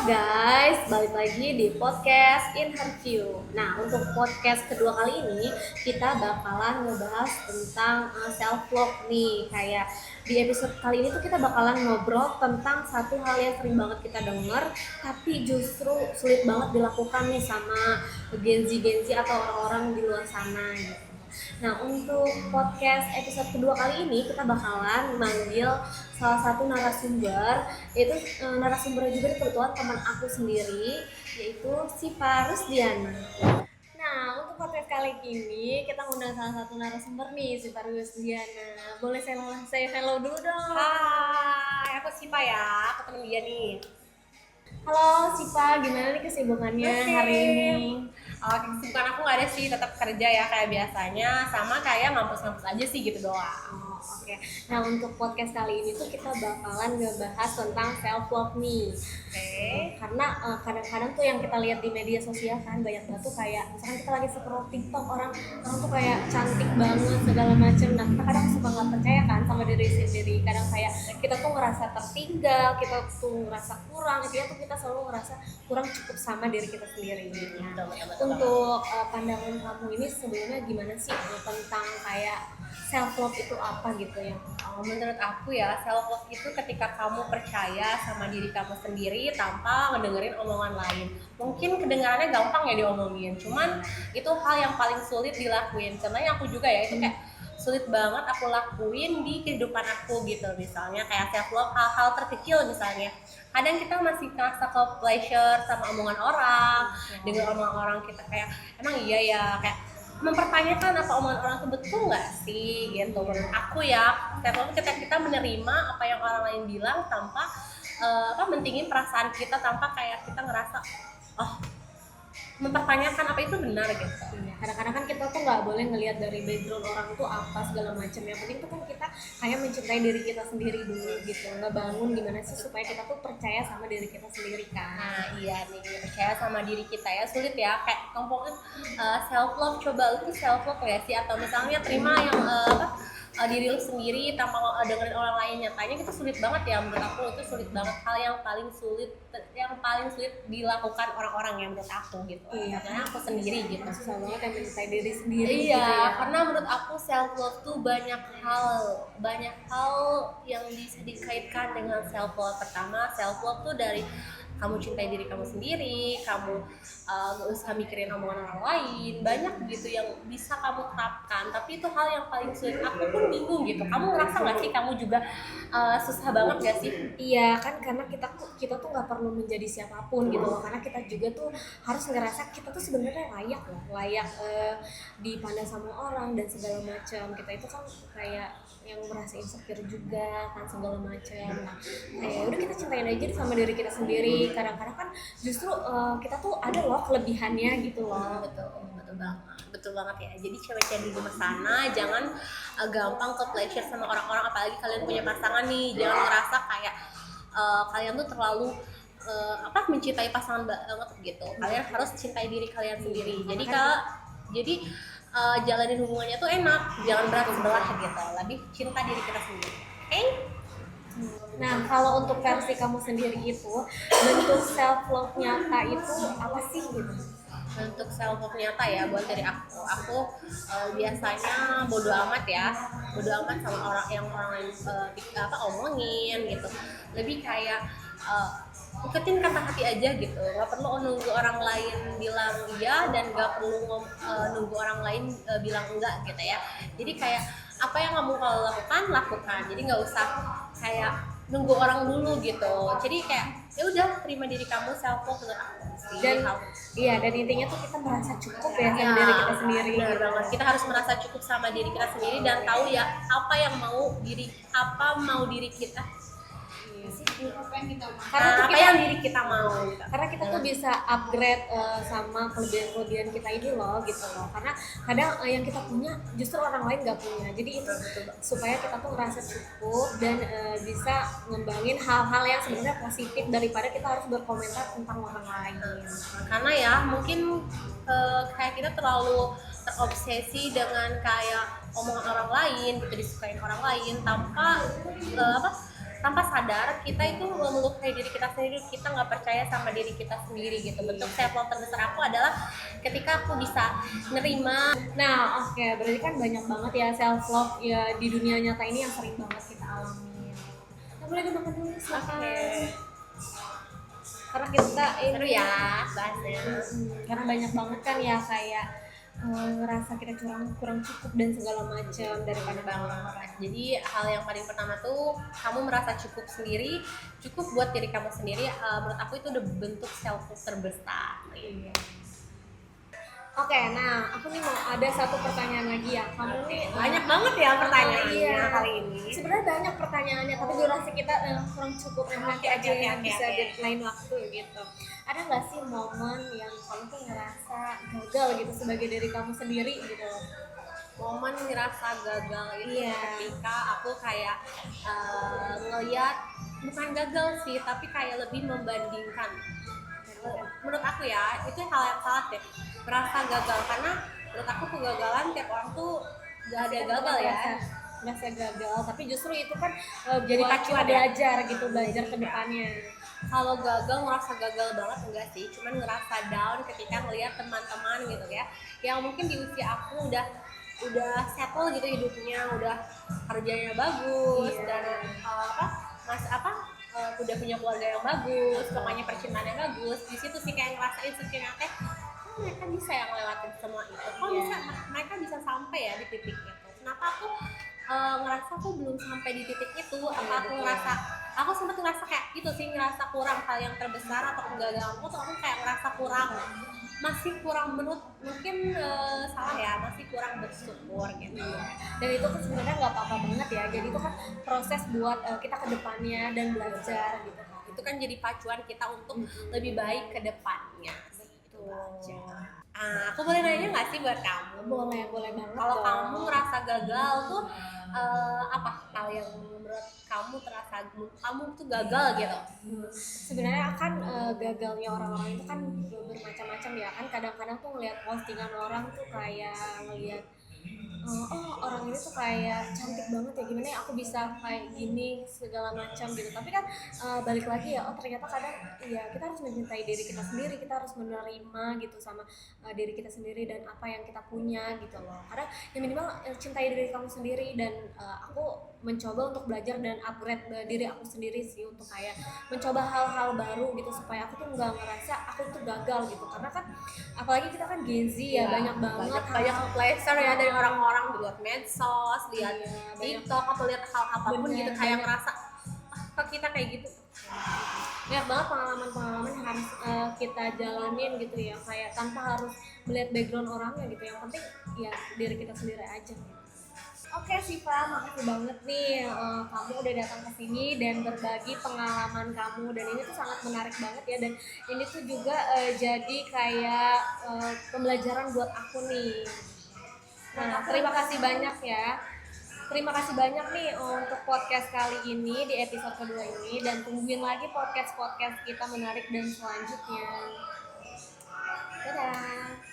guys, balik lagi di podcast Interview. Nah, untuk podcast kedua kali ini kita bakalan ngebahas tentang self love nih. Kayak di episode kali ini tuh kita bakalan ngobrol tentang satu hal yang sering banget kita denger, tapi justru sulit banget dilakukan nih sama Gen Z atau orang-orang di luar sana gitu. Nah, untuk podcast episode kedua kali ini kita bakalan manggil salah satu narasumber, yaitu narasumbernya juga kebetulan teman aku sendiri, yaitu si Parus Diana. Nah, untuk podcast kali ini kita ngundang salah satu narasumber nih, si Parus Diana. Boleh saya hello dulu dong. Hai, aku Sipa ya, aku temen dia nih. Halo Sipa, gimana nih kesibukannya hari ini? Kesibukan aku gak ada sih, tetap kerja ya kayak biasanya, sama kayak ngampus-ngampus aja sih gitu doang. Oke. Nah, untuk podcast kali ini tuh kita bakalan ngebahas tentang self love nih. Karena kadang-kadang tuh yang kita lihat di media sosial kan banyak banget tuh kayak misalkan kita lagi scroll TikTok orang tuh kayak cantik banget segala macam. Nah, kita kadang suka nggak percaya kan sama diri sendiri. Kadang kayak kita tuh ngerasa tertinggal, kita tuh ngerasa kurang. Intinya tuh kita selalu ngerasa kurang cukup sama diri kita sendiri. Nah, untuk pandangan kamu ini sebenarnya gimana sih tentang kayak self love itu apa gitu ya? Menurut aku ya, self love itu ketika kamu percaya sama diri kamu sendiri tanpa ngedengerin omongan lain. Mungkin kedengarannya gampang ya diomongin, cuman itu hal yang paling sulit dilakuin. Contohnya aku juga ya, itu kayak sulit banget aku lakuin di kehidupan aku gitu. Misalnya kayak self love hal-hal terkecil misalnya. Kadang kita masih ngerasa ke pleasure sama omongan orang, dengan omongan orang kita kayak emang iya ya, kayak mempertanyakan apa omongan orang itu betul nggak sih gitu. Menurut aku ya, ketika kita menerima apa yang orang lain bilang tanpa mentingin perasaan kita, tanpa kayak kita ngerasa mempertanyakan apa itu benar gitu. Iya, kadang-kadang kan kita tuh nggak boleh ngelihat dari background orang tuh apa segala macam. Yang penting tuh kan kita kayak mencintai diri kita sendiri dulu gitu, ngebangun gimana sih supaya kita tuh percaya sama diri kita sendiri kan. Nah iya nih, percaya sama diri kita ya, sulit ya kayak ngomongin self love. Coba lu self love ya sih, atau misalnya terima yang diri lu sendiri tanpa dengerin orang lain. Nyatanya itu sulit banget ya, menurut aku itu sulit banget, hal yang paling sulit dilakukan orang-orang yang menurut aku gitu. Iya, karena aku sendiri gitu. susah banget yang mencintai diri sendiri. Iya, gitu ya. karena menurut aku self love tuh banyak hal yang bisa dikaitkan dengan self love. Pertama, self love tuh dari kamu cintai diri kamu sendiri, kamu gak usah mikirin omongan orang lain, banyak gitu yang bisa kamu terapkan. Tapi itu hal yang paling sulit, aku pun bingung gitu. Kamu ngerasa nggak sih kamu juga susah banget gak sih? Iya kan, karena kita tuh nggak perlu menjadi siapapun gitu loh, karena kita juga tuh harus ngerasa kita tuh sebenarnya layak dipandang sama orang dan segala macam. Kita itu kan kayak yang merasa insecure juga kan segala macam. Nah, kayak udah kita cintain aja sama diri kita sendiri. Kadang-kadang kan justru kita tuh ada loh kelebihannya gitu loh. Betul banget ya. Jadi cewek-cewek di luar sana jangan gampang ke pleasure sama orang-orang, apalagi kalian punya pasangan nih. Jangan ngerasa kayak kalian tuh terlalu mencintai pasangan banget gitu. Kalian harus cintai diri kalian sendiri. Jadi jalanin hubungannya tuh enak, jangan berat sebelah gitu. Lebih cinta diri kita sendiri. Oke? Nah, kalau untuk versi kamu sendiri itu bentuk self love nyata itu apa sih gitu? Untuk self love nyata ya, buat dari aku biasanya bodo amat sama orang lain omongin gitu. Lebih kayak ikutin kata hati aja gitu, nggak perlu nunggu orang lain bilang iya, dan nggak perlu nunggu orang lain bilang enggak gitu ya. Jadi kayak apa yang kamu kalau lakukan, jadi nggak usah kayak nunggu orang dulu gitu. Jadi kayak ya udah, terima diri kamu, self love menurut aku sih. Dan intinya tuh kita merasa cukup ya sama diri kita sendiri. Benar banget, kita harus merasa cukup sama diri kita sendiri dan tahu ya apa mau diri kita. Karena yang diri kita mau gitu. Karena kita tuh bisa upgrade sama kelebihan kita ini loh gitu loh. Karena kadang yang kita punya justru orang lain nggak punya. Jadi itu supaya kita tuh ngerasa cukup dan bisa ngembangin hal-hal yang sebenarnya positif daripada kita harus berkomentar tentang orang lain. Karena ya mungkin kayak kita terlalu terobsesi dengan kayak omongan orang lain gitu, disukain orang lain tanpa tanpa sadar kita itu melukai diri kita sendiri, kita nggak percaya sama diri kita sendiri gitu. Bentuk self love terbesar aku adalah ketika aku bisa nerima. Nah, oke, berarti kan banyak banget ya self love ya di dunia nyata ini yang sering banget kita alami. Nah, boleh dimakan dulu silakan. Karena kita Seru ini ya bahasnya. karena banyak banget kan ya kayak ngerasa kita kurang cukup dan segala macam daripada orang-orang. Jadi hal yang paling pertama tuh kamu merasa cukup sendiri, cukup buat diri kamu sendiri. Menurut aku itu udah bentuk self love terbesar. Iya. Oke, nah aku nih mau ada satu pertanyaan lagi ya. Kamu nih Banyak banget ya pertanyaannya iya. kali ini. Sebenarnya banyak pertanyaannya, tapi durasi kita kurang cukup. Nanti aja yang bisa di lain waktu gitu. Ada nggak sih momen yang kamu tuh ngerasa gagal gitu sebagai diri kamu sendiri gitu? Momen ngerasa gagal itu Iya. ketika aku kayak ngeliat, bukan gagal sih, tapi kayak lebih membandingkan. Menurut aku ya itu hal yang salah deh, merasa gagal, karena menurut aku kegagalan tiap orang tuh gak ada gagal ya. Merasa gagal, tapi justru itu kan Jadi buat pacuan kita ya? belajar gitu, belajar ke depannya. Kalau gagal, ngerasa gagal banget enggak sih, cuman ngerasa down ketika ngelihat teman-teman gitu ya, yang mungkin di usia aku udah settle gitu hidupnya, udah kerjanya bagus, Iya. dan udah punya keluarga yang bagus, pokoknya percintaannya bagus. Di situ sih kayak ngerasa insecure, kok mereka bisa yang lewatin semua itu, kok bisa mereka bisa sampai ya di titik itu, kenapa aku ngerasa aku belum sampai di titik itu. Aku sempat ngerasa kayak itu sih, ngerasa kurang hal yang terbesar atau kegagalanku tuh, aku kayak ngerasa masih kurang mungkin salah ya, masih kurang bersyukur gitu. Dan itu kan sebenarnya nggak apa-apa banget ya, jadi itu kan proses buat kita ke depannya dan belajar gitu. Itu kan jadi pacuan kita untuk lebih baik ke depannya gitu aja. Aku boleh nanya nggak sih buat kamu? Boleh banget. Kalau dong. kamu ngerasa gagal tuh apa hal yang menurut kamu kamu tuh gagal gitu? Sebenarnya kan gagalnya orang-orang itu kan bermacam-macam ya, kan kadang-kadang tuh ngelihat postingan orang tuh kayak ngelihat oh orang ini tuh kayak cantik banget ya, gimana ya aku bisa kayak gini segala macam gitu. Tapi kan balik lagi ya, oh ternyata kadang ya kita harus mencintai diri kita sendiri, kita harus menerima gitu sama diri kita sendiri dan apa yang kita punya gitu loh. Karena yang minimal cintai diri kamu sendiri, dan aku mencoba untuk belajar dan upgrade diri aku sendiri sih, untuk kayak mencoba hal-hal baru gitu supaya aku tuh nggak ngerasa aku tuh gagal gitu. Karena kan apalagi kita kan Gen Z ya, banyak banget banyak pleasure ya dari orang-orang, lihat medsos, lihat Iya, TikTok, atau lihat hal apapun Bener, gitu, kayak banyak. ngerasa kok kita kayak gitu. banyak banget pengalaman-pengalaman yang harus kita jalanin gitu ya, kayak tanpa harus melihat background orangnya gitu. Yang penting ya diri kita sendiri aja gitu. Oke Siva, makasih banget nih kamu udah datang ke sini dan berbagi pengalaman kamu, dan ini tuh sangat menarik banget ya, dan ini tuh juga jadi kayak pembelajaran buat aku nih. Nah, terima kasih banyak ya. Terima kasih banyak nih untuk podcast kali ini di episode kedua ini, dan tungguin lagi podcast-podcast kita menarik dan selanjutnya. Dadah.